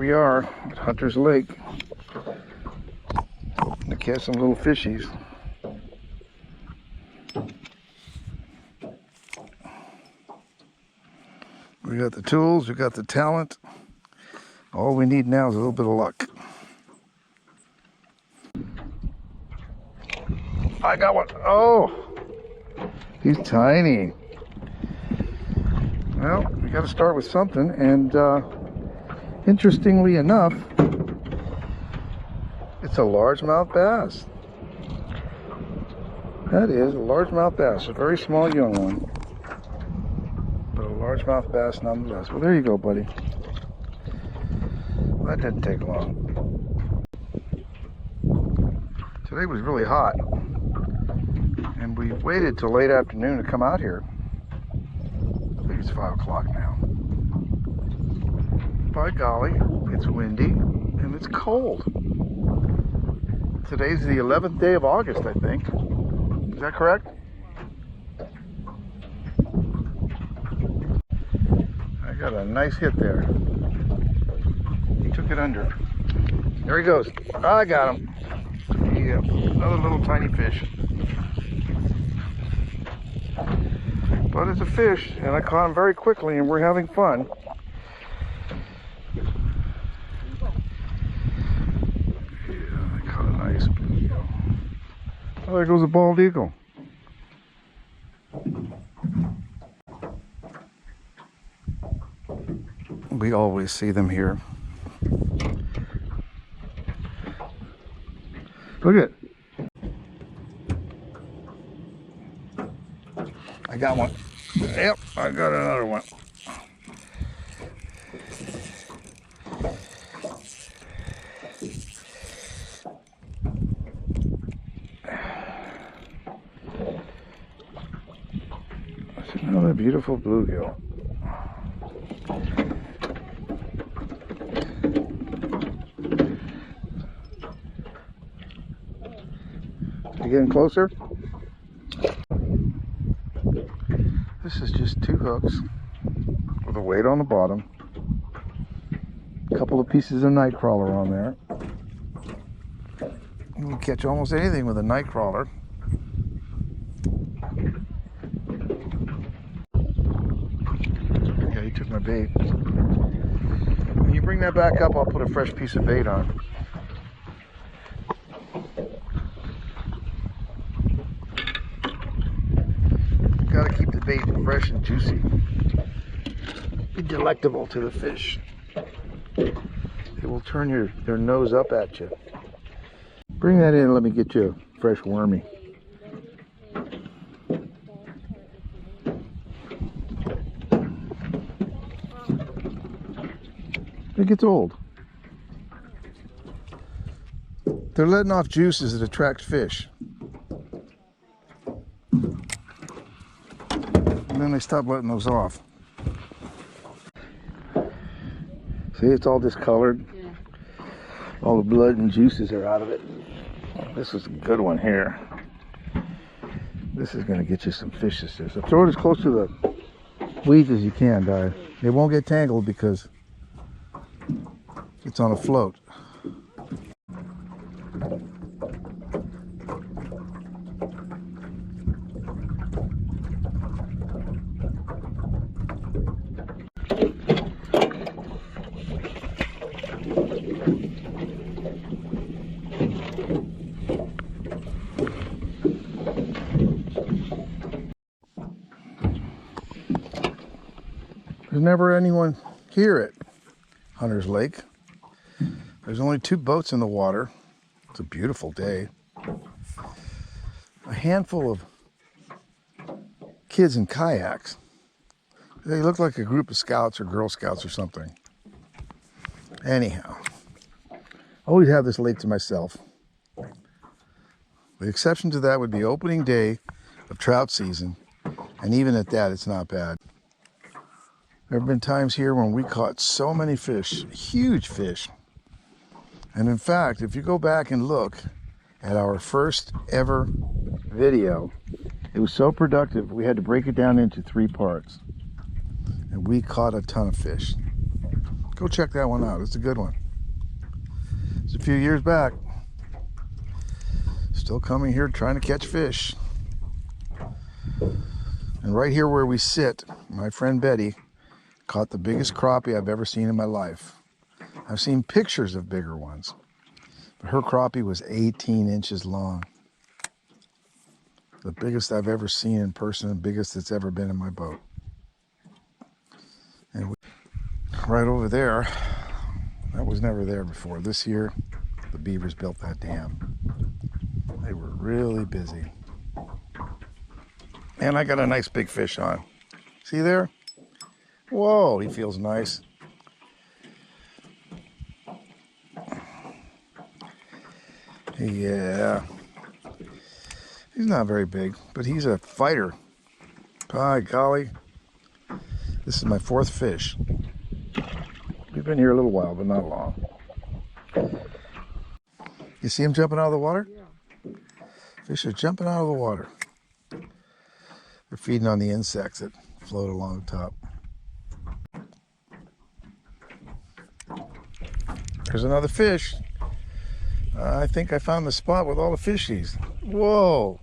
we are at Hunter's Lake to catch some little fishies. We got the tools, we got the talent. All we need now is a little bit of luck. I got one. Oh, he's tiny. Well, we got to start with something, and interestingly enough, it's a largemouth bass. That is a largemouth bass, a very small young one, but a largemouth bass nonetheless. Well, there you go, buddy. That didn't take long. Today was really hot, and we waited till late afternoon to come out here. I think it's 5 o'clock now. By golly, it's windy and it's cold. Today's the 11th day of August, I think. Is that correct? I got a nice hit there. He took it under. There he goes. I got him. Yeah, another little tiny fish. But it's a fish, and I caught him very quickly, and we're having fun. Yeah, I caught a nice eagle. Oh, there goes a bald eagle. We always see them here. Look at it. I got one. Yep, I got another one. That's another beautiful bluegill. Getting closer. This is just 2 hooks with a weight on the bottom, a couple of pieces of night crawler on there. You can catch almost anything with a night crawler. Yeah, he took my bait. When you bring that back up, I'll put a fresh piece of bait on. Gotta keep the bait fresh and juicy. Be delectable to the fish. It will turn their nose up at you. Bring that in and let me get you a fresh wormy. It gets old. They're letting off juices that attract fish. And then they stop letting those off. See, it's all discolored. Yeah. All the blood and juices are out of it. This is a good one here. This is going to get you some fish. So throw it as close to the weeds as you can, Di. They won't get tangled because it's on a float. There's never anyone here at Hunter's Lake. There's only 2 boats in the water. It's a beautiful day. A handful of kids in kayaks. They look like a group of scouts or Girl Scouts or something. Anyhow, I always have this lake to myself. The exception to that would be opening day of trout season, and even at that, it's not bad. There have been times here when we caught so many fish, huge fish. And in fact, if you go back and look at our first ever video, it was so productive, we had to break it down into 3 parts. And we caught a ton of fish. Go check that one out. It's a good one. It's a few years back. Still coming here trying to catch fish. And right here where we sit, my friend Betty caught the biggest crappie I've ever seen in my life. I've seen pictures of bigger ones, but her crappie was 18 inches long. The biggest I've ever seen in person, the biggest that's ever been in my boat. And right over there, that was never there before. This year, the beavers built that dam. They were really busy. And I got a nice big fish on. See there? Whoa, he feels nice. Yeah. He's not very big, but he's a fighter. By golly. This is my 4th fish. We've been here a little while, but not long. You see him jumping out of the water? Yeah. Fish are jumping out of the water. They're feeding on the insects that float along the top. There's another fish. I think I found the spot with all the fishies. Whoa!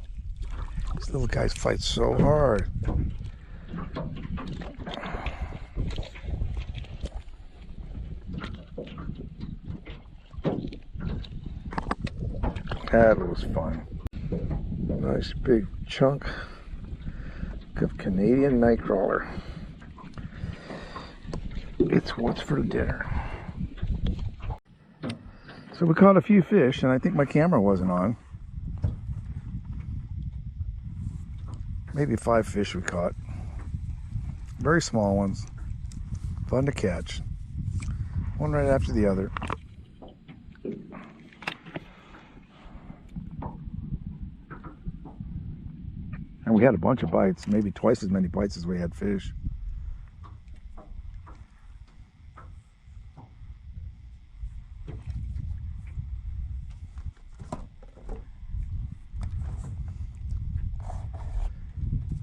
These little guys fight so hard. That was fun. Nice big chunk of Canadian nightcrawler. It's what's for dinner. So we caught a few fish, and I think my camera wasn't on. Maybe 5 fish we caught. Very small ones. Fun to catch. One right after the other. And we had a bunch of bites, maybe twice as many bites as we had fish.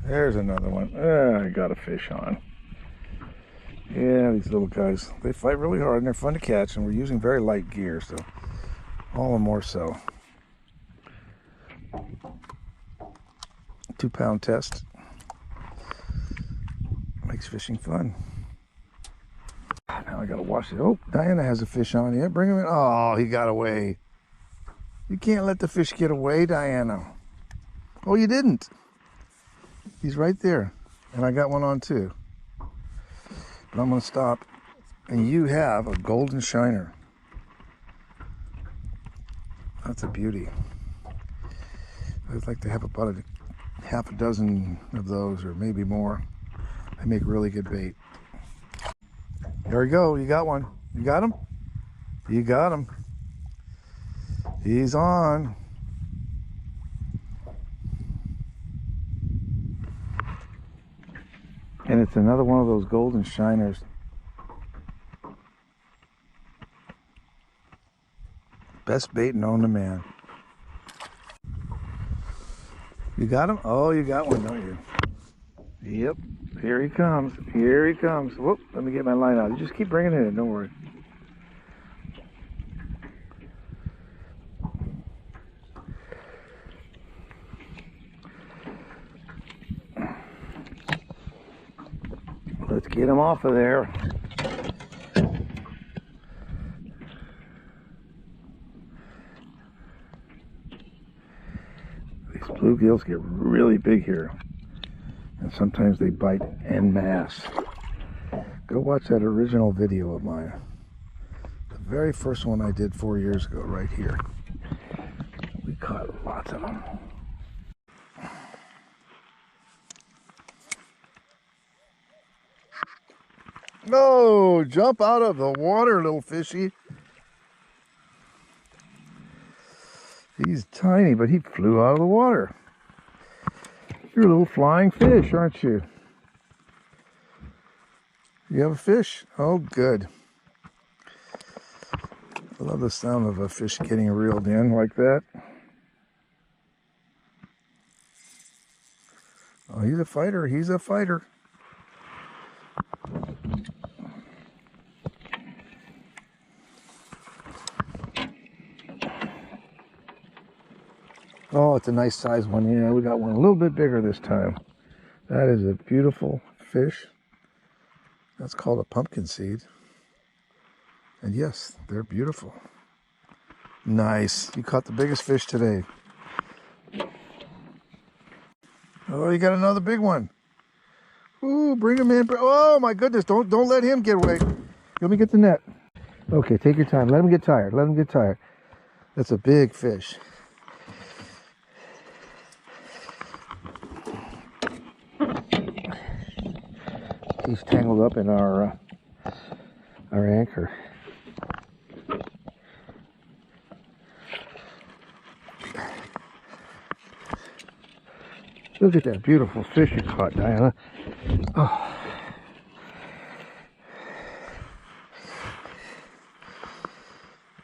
There's another one. I got a fish on. Yeah, these little guys, they fight really hard and they're fun to catch, and we're using very light gear, so all the more so. 2-pound test. Makes fishing fun. Now I gotta wash it. Oh, Diana has a fish on here. Bring him in. Oh, he got away. You can't let the fish get away, Diana. Oh, you didn't. He's right there. And I got one on too. But I'm gonna stop. And you have a golden shiner. That's a beauty. I'd like to have about half a dozen of those, or maybe more. They make really good bait. There we go. You got one. You got him? You got him. He's on. And it's another one of those golden shiners. Best bait known to man. You got him? Oh, you got one, don't you? Yep. Here he comes. Here he comes. Whoop. Let me get my line out. You just keep bringing it in. Don't worry. Let's get him off of there. These bluegills get really big here, and sometimes they bite en masse. Go watch that original video of mine. The very first one I did 4 years ago, right here. We caught lots of them. No, jump out of the water, little fishy. He's tiny, but he flew out of the water. You're a little flying fish, aren't you? You have a fish? Oh, good. I love the sound of a fish getting reeled in like that. Oh, he's a fighter. He's a fighter. Oh, it's a nice size one. Yeah, we got one a little bit bigger this time. That is a beautiful fish. That's called a pumpkin seed. And yes, they're beautiful. Nice. You caught the biggest fish today. Oh, you got another big one. Ooh, bring him in. Oh my goodness, don't let him get away. Let me get the net. Okay, take your time. Let him get tired. Let him get tired. That's a big fish. He's tangled up in our anchor. Look at that beautiful fish you caught, Diana. Oh.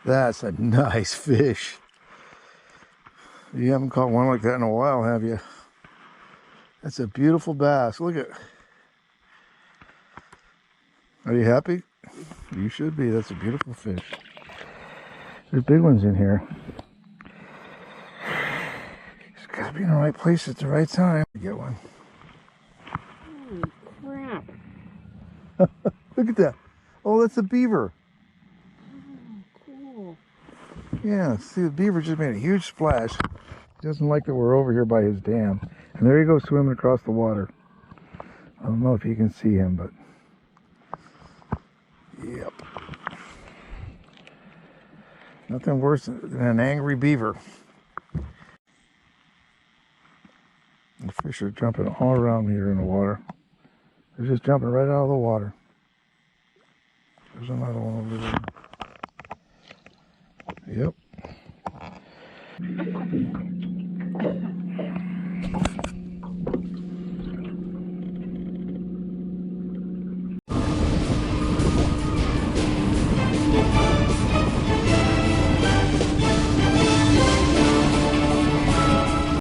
That's a nice fish. You haven't caught one like that in a while, have you? That's a beautiful bass. Look at. Are you happy? You should be. That's a beautiful fish. There's big ones in here. Just gotta be in the right place at the right time to get one. Holy crap. Look at that. Oh, that's a beaver. Oh, cool. Yeah, see, the beaver just made a huge splash. He doesn't like that we're over here by his dam. And there he goes swimming across the water. I don't know if you can see him, but yep. Nothing worse than an angry beaver. The fish are jumping all around here in the water. They're just jumping right out of the water. There's another one over there. Yep.